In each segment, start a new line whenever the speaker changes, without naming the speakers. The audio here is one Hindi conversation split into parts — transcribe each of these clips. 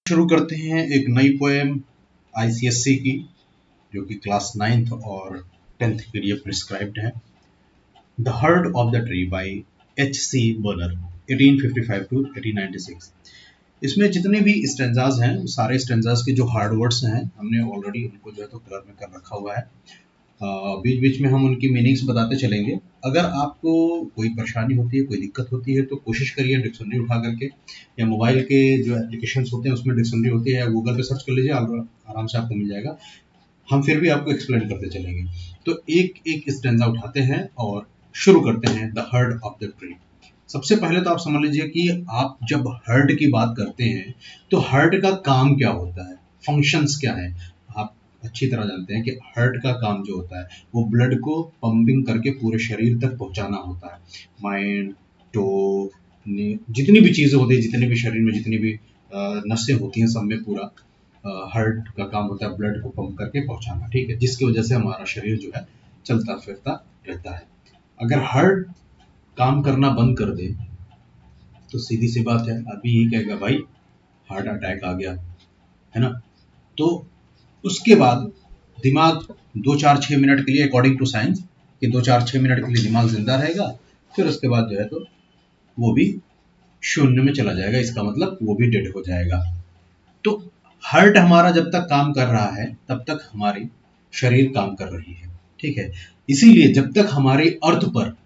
शुरू करते हैं एक नई पोएम आईसीएससी की, जो कि क्लास 9th और 10th के लिए प्रिस्क्राइब्ड है। The heart of the tree by H C. Bunner 1855 to 1896। इसमें जितने भी स्टेंजाज हैं, सारे स्टेंजाज के जो हार्ड वर्ड्स हैं, हमने ऑलरेडी उनको जो है तो कलर में कर रखा हुआ है। बीच बीच में हम उनकी मीनिंग्स बताते चलेंगे। अगर आपको कोई परेशानी होती है, कोई दिक्कत होती है, तो कोशिश करिए डिक्शनरी उठा करके, या मोबाइल के जो एप्लीकेशंस होते हैं उसमें डिक्शनरी होती है, या गूगल पे सर्च कर लीजिए, आराम से आपको मिल जाएगा। हम फिर भी आपको एक्सप्लेन करते चलेंगे। तो एक एक स्टेंजा उठाते हैं और शुरू करते हैं the heart of the tree. सबसे पहले तो आप समझ लीजिए कि आप जब हर्ड की बात करते हैं तो हर्ड का काम क्या होता है, फंक्शंस क्या है। आप अच्छी तरह जानते हैं कि हार्ट का काम जो होता है वो ब्लड को पंपिंग करके पूरे शरीर तक पहुंचाना होता है। माइंड, टो, जितनी भी चीज़ें होती है, जितने भी शरीर में जितनी भी नसें होती हैं, सब में पूरा हार्ट का काम होता है ब्लड को पंप करके पहुंचाना, ठीक है, जिसकी वजह से हमारा शरीर जो है चलता फिरता रहता है। अगर हार्ट काम करना बंद कर दे तो सीधी सी बात है, अभी यही कहेगा भाई हार्ट अटैक आ गया, है ना। तो उसके बाद दिमाग 2-4-6 मिनट के लिए, अकॉर्डिंग टू साइंस, कि 2-4-6 मिनट के लिए दिमाग जिंदा रहेगा, फिर उसके बाद जो है तो वो भी शून्य में चला जाएगा। इसका मतलब वो भी डेड हो जाएगा। तो हार्ट हमारा जब तक काम कर रहा है तब तक हमारी शरीर काम कर रही है, ठीक है। इसीलिए जब तक हमारे अर्थ पर,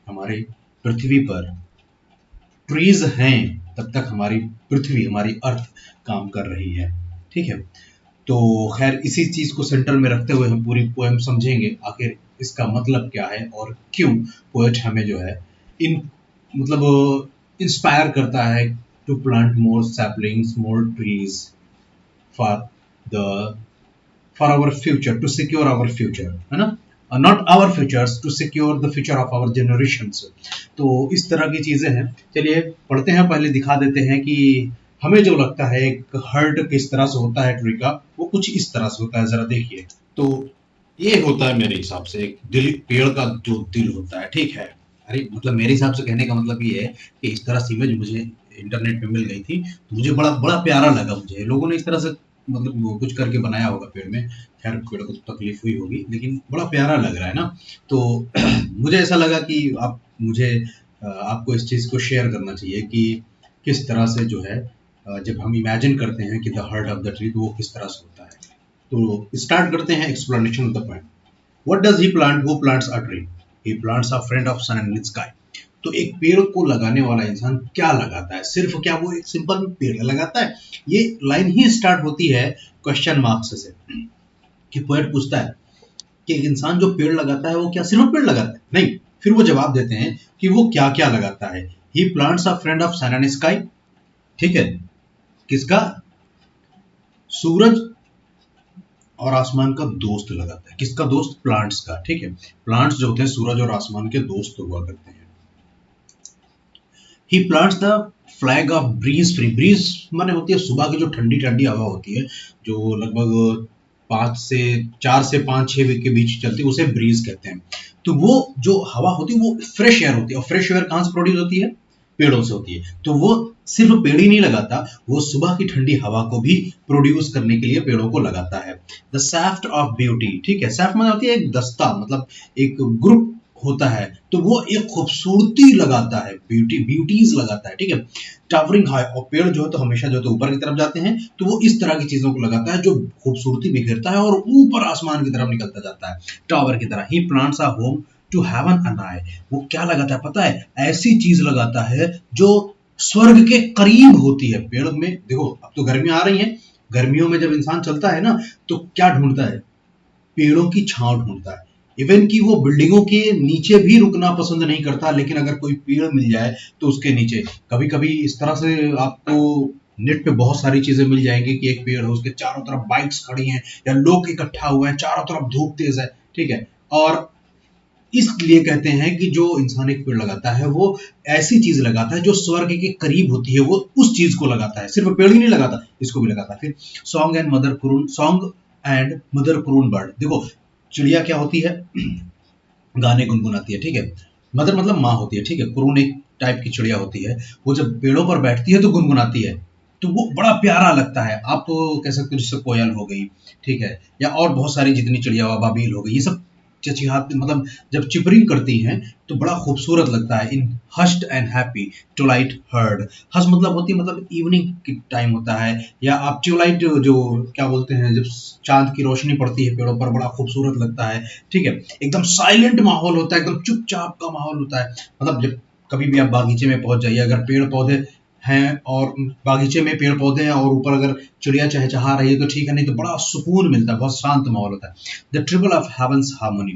हमारे पृथ्वी पर ट्रीज हैं, तब तक हमारी पृथ्वी, हमारी अर्थ काम कर रही है, ठीक है। तो खैर, इसी चीज को सेंटर में रखते हुए हम पूरी पोएम समझेंगे, आखिर इसका मतलब क्या है और क्यों पोएट हमें जो है इन मतलब इंस्पायर करता है to plant more saplings, more trees for the for our future, to secure our future, है ना, not our futures, to secure the future of our generations. तो इस तरह की चीजें हैं। चलिए पढ़ते हैं, पहले दिखा देते हैं कि हमें जो लगता है एक हर्ट किस तरह से होता है ट्री का, वो कुछ इस तरह से होता है। जरा देखिए, तो ये होता है मेरे हिसाब से एक दिल, पेड़ का जो दिल होता है, ठीक है। अरे मतलब मेरे हिसाब से कहने का मतलब ये है कि इस तरह से इमेज मुझे इंटरनेट पे मिल गई थी, तो मुझे बड़ा बड़ा प्यारा लगा। मुझे लोगों ने इस तरह से मतलब वो कुछ करके बनाया होगा पेड़ में, खैर पेड़ को तो तकलीफ हुई होगी, लेकिन बड़ा प्यारा लग रहा है ना। तो मुझे ऐसा लगा कि आप मुझे आपको इस चीज़ को शेयर करना चाहिए कि किस तरह से जो है जब हम इमेजिन करते हैं कि the heart of the tree, तो वो किस तरह से होता है। तो स्टार्ट करते हैं explanation of the point. What does he plant who plants a tree? He plants a friend of sun and sky. तो एक पेड़ को लगाने वाला इंसान क्या लगाता है? सिर्फ क्या वो एक सिंपल पेड़ लगाता है? ये लाइन ही स्टार्ट होती है क्वेश्चन मार्क्स से, कि पोएट पूछता है कि एक इंसान जो पेड़ लगाता है वो क्या सिर्फ पेड़ लगाता है? नहीं, फिर वो जवाब देते हैं कि वो क्या क्या लगाता है। He plants a friend of sun and sky, ठीक है, किसका? सूरज और आसमान का दोस्त लगाता है। किसका दोस्त? प्लांट्स का, ठीक है। प्लांट्स जो होते हैं सूरज और आसमान के दोस्त हुआ करते हैं। He plants the flag of breeze tree. Breeze माने होती है सुबह की जो ठंडी ठंडी हवा होती है, जो लगभग 4 से 5-6 के बीच चलती है, उसे ब्रीज कहते हैं। तो वो जो हवा होती है वो फ्रेश एयर होती है, और फ्रेश एयर कहाँ से प्रोड्यूस होती है? पेड़ों से होती है। तो वो सिर्फ पेड़ ही नहीं लगाता, वो सुबह की ठंडी हवा को भी प्रोड्यूस करने के लिए पेड़ों को लगाता है। द सैफ्ट ऑफ ब्यूटी, ठीक है, सैफ्ट मतलब होती है एक दस्ता, मतलब एक ग्रुप होता है, तो वो एक खूबसूरती लगाता है, ब्यूटीज लगाता है, ठीक है। टावरिंग हाई, और पेड़ जो है तो हमेशा जो है तो ऊपर की तरफ जाते हैं, तो वो इस तरह की चीजों को लगाता है जो खूबसूरती बिखेरता है और ऊपर आसमान की तरफ निकलता जाता है, टावर की तरह। He plants a home to heaven anigh. वो क्या लगाता है पता है? ऐसी चीज लगाता है जो स्वर्ग के करीब होती है। पेड़ में देखो, अब तो गर्मियां आ रही हैं, गर्मियों में जब इंसान चलता है ना, तो क्या ढूंढता है? पेड़ों की छांव ढूंढता है। इवन कि वो बिल्डिंगों के नीचे भी रुकना पसंद नहीं करता, लेकिन अगर कोई पेड़ मिल जाए तो उसके नीचे। कभी कभी इस तरह से आपको नेट पे बहुत सारी चीजें मिल जाएंगी कि एक पेड़ है, उसके चारों तरफ बाइक्स खड़ी हैं या लोग इकट्ठा हुए हैं, चारों तरफ धूप तेज है, ठीक है। और इसलिए कहते हैं कि जो इंसान एक पेड़ लगाता है वो ऐसी चीज लगाता है जो स्वर्ग के करीब होती है, वो उस चीज को लगाता है। सिर्फ पेड़ ही नहीं लगाता, इसको भी लगाता है। फिर song and mother croon bird. देखो, चिड़िया क्या होती है? गाने गुनगुनाती है, ठीक है। मदर मतलब माँ होती है, ठीक है। क्रून एक टाइप की चिड़िया होती है, वो जब पेड़ों पर बैठती है तो गुनगुनाती है, तो वो बड़ा प्यारा लगता है। आप कह सकते हो जैसे कोयल हो गई, ठीक है, या और बहुत सारी जितनी चिड़िया अबाबिल हो गई, ये सब चहचहाती मतलब जब चिपरिंग करती हैं तो बड़ा खूबसूरत लगता है। इन हस्ड एंड हैप्पी ट्यूलाइट हर्ड, हस मतलब होती है मतलब इवनिंग की टाइम होता है, या आप ट्यूलाइट जो क्या बोलते हैं, जब चांद की रोशनी पड़ती है पेड़ों पर, बड़ा खूबसूरत लगता है, ठीक है। एकदम साइलेंट माहौल होता है, एकदम चुपचाप का माहौल होता है। मतलब जब कभी भी आप बागीचे में पहुंच जाइए, अगर पेड़ पौधे हैं और बागीचे में पेड़ पौधे हैं और ऊपर अगर चिड़िया चहचहा रही है तो ठीक है, नहीं तो बड़ा सुकून मिलता है, बहुत शांत माहौल होता है। द ट्रिबल ऑफ हेवंस हार्मोनी,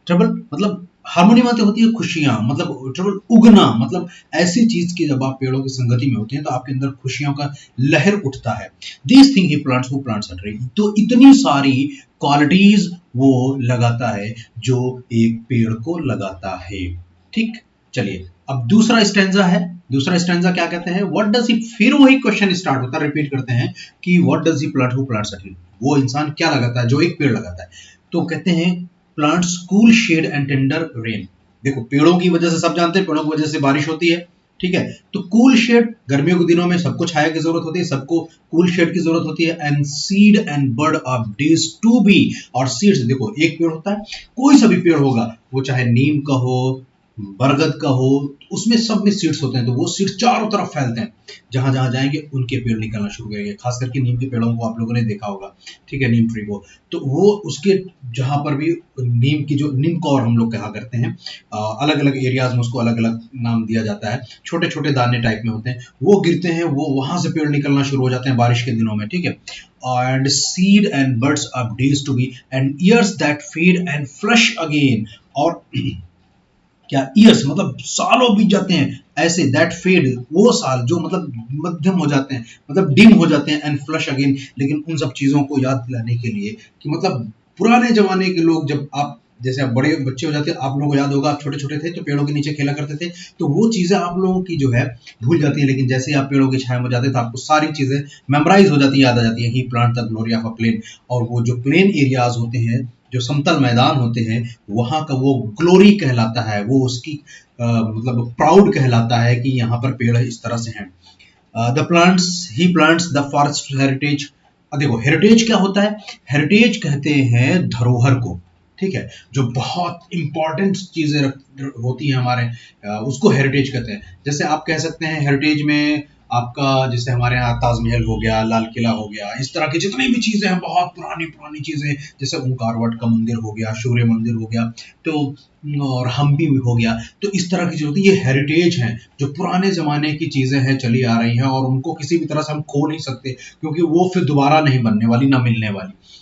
ट्रिबल मतलब हार्मोनी मतलब होती है खुशियां, मतलब ट्रिबल उगना, मतलब ऐसी चीज की जब आप पेड़ों की संगति में होते हैं तो आपके अंदर खुशियों का लहर उठता है। This thing he plants, who plants a tree, तो इतनी सारी क्वालिटीज वो लगाता है जो एक पेड़ को लगाता है, ठीक। चलिए अब दूसरा स्टैंजा है। दूसरा स्टैंजा क्या कहते हैं, व्हाट डज ही, फिर वही क्वेश्चन स्टार्ट होता है, रिपीट करते हैं कि what does he plant, who plants a tree, वो इंसान क्या लगाता है जो एक पेड़ लगाता है। तो कहते हैं plants cool shade and tender rain. देखो पेड़ों की वजह से सब जानते हैं, पेड़ों की वजह से बारिश होती है, ठीक है। तो कूल शेड, गर्मियों के दिनों में सबको छाया की जरूरत होती है, सबको कूल शेड की जरूरत होती है। And seed and bird of days to be, और सीड्स, देखो एक पेड़ होता है, कोई सा भी पेड़ होगा, वो चाहे नीम का हो, बरगद का हो, उसमें सब में सीड्स होते हैं, तो वो सीड्स चारों तरफ फैलते हैं, जहां जहां जाएंगे उनके पेड़ निकलना शुरू करेंगे। खास करके नीम के पेड़ों को आप लोगों ने देखा होगा, ठीक है, नीम ट्री को, तो वो उसके जहां पर भी नीम की जो नीम कौर हम लोग कहा करते हैं, अलग अलग एरियाज में उसको अलग अलग नाम दिया जाता है, छोटे छोटे दाने टाइप में होते हैं, वो गिरते हैं, वो वहां से पेड़ निकलना शुरू हो जाते हैं बारिश के दिनों में, ठीक है। And seed and birds of days to be and years that feed and flush again, और क्या ईयर्स मतलब सालों बीत जाते हैं, ऐसे दैट फेड वो साल जो मतलब मध्यम हो जाते हैं, मतलब डिम हो जाते हैं, एंड फ्लश अगेन, लेकिन उन सब चीजों को याद दिलाने के लिए कि मतलब पुराने जमाने के लोग, जब आप जैसे आप बड़े बच्चे हो जाते हैं, आप लोगों को याद होगा आप छोटे छोटे थे तो पेड़ों के नीचे खेला करते थे, तो वो चीजें आप लोगों की जो है भूल जाती है, लेकिन जैसे आप पेड़ों की छाया में जाते हैं तो आपको सारी चीजें मेमोराइज हो जाती है, याद आ जाती है। He plant the glory of a plain, और वो जो प्लेन एरियाज होते हैं, जो समतल मैदान होते हैं, वहां का वो ग्लोरी कहलाता है, वो उसकी मतलब प्राउड कहलाता है कि यहाँ पर पेड़ इस तरह से हैं। The plants, he plants the forest heritage. देखो हेरिटेज क्या होता है, हेरिटेज कहते हैं धरोहर को, ठीक है, जो बहुत इंपॉर्टेंट चीजें होती हैं हमारे, उसको हेरिटेज कहते हैं। जैसे आप कह सकते हैं हेरिटेज में आपका, जैसे हमारे यहाँ ताजमहल हो गया, लाल किला हो गया, इस तरह की जितनी भी चीजें हैं बहुत पुरानी पुरानी चीजें, जैसे ओंकारवट का मंदिर हो गया, सूर्य मंदिर हो गया, तो और हम्पी हो गया, तो इस तरह की जो होती है ये हेरिटेज हैं, जो पुराने जमाने की चीजें हैं, चली आ रही हैं, और उनको किसी भी तरह से हम खो नहीं सकते, क्योंकि वो फिर दोबारा नहीं बनने वाली, ना मिलने वाली।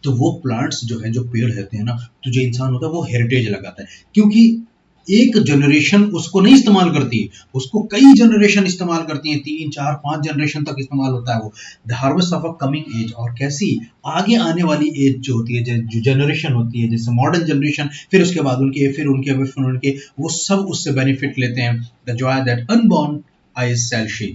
तो वो प्लांट्स जो है, जो पेड़ रहते हैं ना, तो जो इंसान होता है वो हेरिटेज लगाता है, क्योंकि एक जनरेशन उसको नहीं इस्तेमाल करती, उसको कई जनरेशन इस्तेमाल करती हैं, 3 4 5 जनरेशन तक इस्तेमाल होता है वो। The harvest of a coming age, और कैसी आगे आने वाली एज जो होती है, जो जनरेशन होती है, जैसे मॉडर्न जनरेशन, फिर उसके बाद उनके, फिर उनके, वो सब उससे बेनिफिट लेते हैं। The joy that unborn eyes shall see,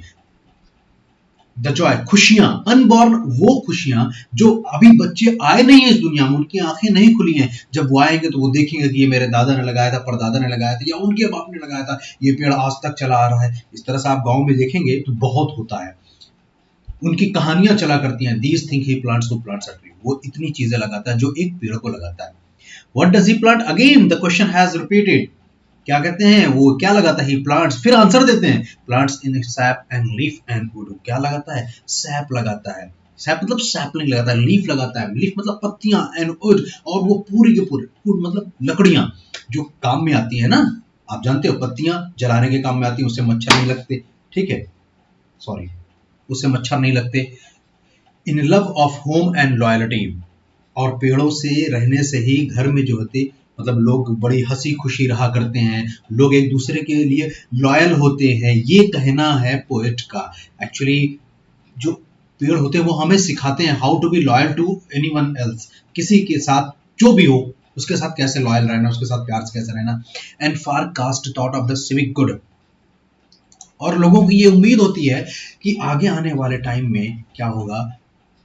the joy खुशियां, अनबॉर्न वो खुशियां जो अभी बच्चे आए नहीं है इस दुनिया में, उनकी आंखें नहीं खुली हैं, जब वो आएंगे तो वो देखेंगे कि ये मेरे दादा ने लगाया था, परदादा ने लगाया था, या उनके बाप ने लगाया था, ये पेड़ आज तक चला आ रहा है। इस तरह से आप गांव में देखेंगे तो बहुत होता है, उनकी कहानियां चला करती हैं। These thing he plants to plants a tree, वो इतनी चीजें लगाता है जो एक पेड़ को लगाता है। What does he plant, again the question has repeated, क्या कहते हैं, वो क्या लगाता है, ही प्लांट्स, फिर आंसर देते हैं, plants in SAP and leaf and would, क्या लगाता है, सैप लगाता है, सैप मतलब सैपलिंग लगाता है, लीफ लगाता है, लीफ मतलब पत्तियां, एंड वुड, और वो पूरी के पूरे, वुड मतलब लकड़ियां जो काम में आती है ना, आप जानते हो पत्तियां जलाने के काम में आती है, उससे मच्छर नहीं लगते, ठीक है, सॉरी, उससे मच्छर नहीं लगते। In love of home and loyalty, और पेड़ों से रहने से ही घर में जो होते, मतलब लोग बड़ी हंसी खुशी रहा करते हैं, लोग एक दूसरे के लिए लॉयल होते हैं, ये कहना है पोएट का। एक्चुअली जो पेड़ होते हैं वो हमें सिखाते हैं how to be loyal to anyone else, किसी के साथ जो भी हो उसके साथ कैसे लॉयल रहना, उसके साथ प्यार से कैसे रहना। And far cast thought of the civic good, और लोगों की ये उम्मीद होती है कि आगे आने वाले टाइम में क्या होगा,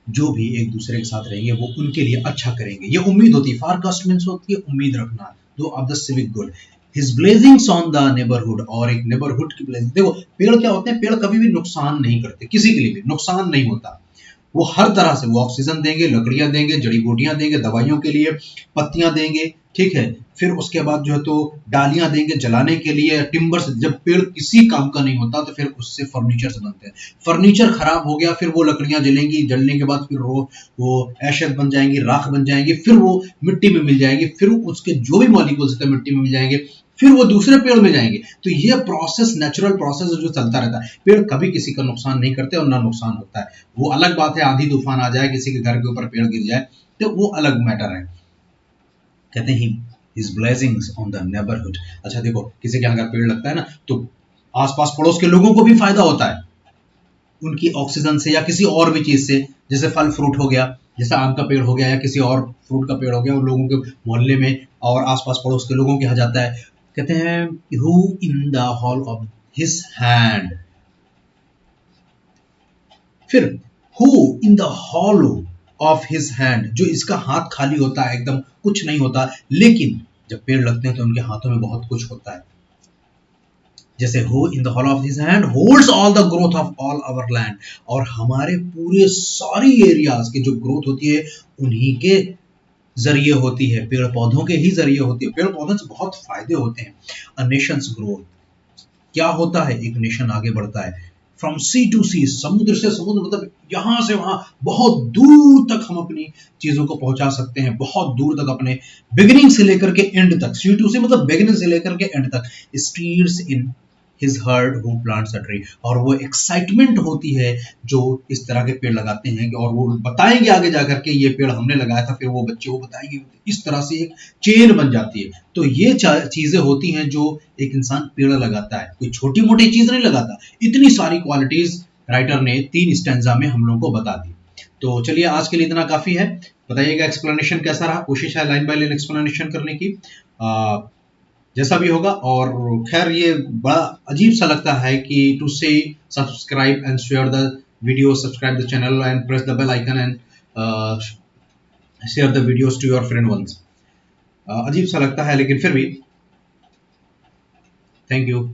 जो भी एक दूसरे के साथ रहेंगे वो उनके लिए अच्छा करेंगे, ये उम्मीद होती है। फारकास्ट मीन्स होती है उम्मीद रखना, दो of the civic good. His blessings on the neighbourhood, और एक नेबरहुड की ब्लेजिंग। देखो पेड़ क्या होते हैं, पेड़ कभी भी नुकसान नहीं करते, किसी के लिए भी नुकसान नहीं होता। वो हर तरह से वो ऑक्सीजन देंगे, लकड़ियां देंगे, जड़ी बूटियां देंगे दवाइयों के लिए, पत्तियां देंगे, ठीक है। फिर उसके बाद जो है तो डालियां देंगे जलाने के लिए, टिम्बर्स। जब पेड़ किसी काम का नहीं होता तो फिर उससे फर्नीचर से बनते हैं। फर्नीचर खराब हो गया, फिर वो लकड़ियां जलेंगी, जलने के बाद फिर वो एशेज बन जाएंगी, राख बन जाएंगी, फिर वो मिट्टी में मिल जाएंगी, फिर उसके जो भी मॉलिक्यूल्स थे मिट्टी में मिल जाएंगे, फिर वो दूसरे पेड़ में जाएंगे। तो ये प्रोसेस, नेचुरल प्रोसेस जो चलता रहता है। पेड़ कभी किसी का नुकसान नहीं करते और ना नुकसान होता है। वो अलग बात है आंधी तूफान आ जाए, किसी के घर के ऊपर पेड़ गिर जाए, तो वो अलग मैटर है। कहते हैं his blessings on the neighborhood। अच्छा देखो, किसी के यहाँ अगर पेड़ लगता है ना तो आसपास पड़ोस के लोगों को भी फायदा होता है, उनकी ऑक्सीजन से या किसी और भी चीज से। जैसे फल फ्रूट हो गया, जैसे आम का पेड़ हो गया या किसी और फ्रूट का पेड़ हो गया, उन लोगों के मोहल्ले में और आसपास पड़ोस के लोगों के यहाँ जाता है। कहते हैं who in the hall of his hand, फिर who in the hollow of his hand, जो इसका हाथ खाली होता है, एकदम कुछ नहीं होता, लेकिन जब पेड़ लगते हैं तो उनके हाथों में बहुत कुछ होता है। जैसे who in the hollow of his hand holds all the growth of all our land, और हमारे पूरे सारी एरियाज की जो ग्रोथ होती है उन्हीं के जरिए होती है, पेड़ पौधों के ही जरिए होती है। पेड़ पौधों से बहुत फायदे होते हैं। अ नेशंस ग्रोथ, क्या होता है, एक नेशन आगे बढ़ता है। फ्रॉम सी टू सी, समुद्र से समुद्र, मतलब यहां से वहां बहुत दूर तक हम अपनी चीजों को पहुंचा सकते हैं, बहुत दूर तक, अपने बिगिनिंग से लेकर के एंड तक। सी टू सी मतलब बिगिनिंग से लेकर के एंड तक। Stairs in his heard who plants a tree, और वो एक्साइटमेंट होती है जो इस तरह के पेड़ लगाते हैं, और वो बताएंगे आगे जाकर के ये पेड़ हमने लगाया था, फिर वो बच्चे वो बताएंगे, इस तरह से एक चेन बन जाती है। तो ये चीजें होती हैं जो एक इंसान पेड़ लगाता है, कोई छोटी मोटी चीज नहीं लगाता। इतनी सारी क्वालिटीज राइटर ने 3 स्टैंजा में हम लोगों को बता दी। तो चलिए आज के लिए इतना काफी है। बताइएगा एक्सप्लेनेशन कैसा रहा, कोशिश है लाइन बाय लाइन एक्सप्लेनेशन करने की, जैसा भी होगा। और खैर ये बड़ा अजीब सा लगता है कि to say subscribe and share the video, subscribe the channel and press the bell icon and share the videos to your friend once. अजीब सा लगता है लेकिन फिर भी थैंक यू।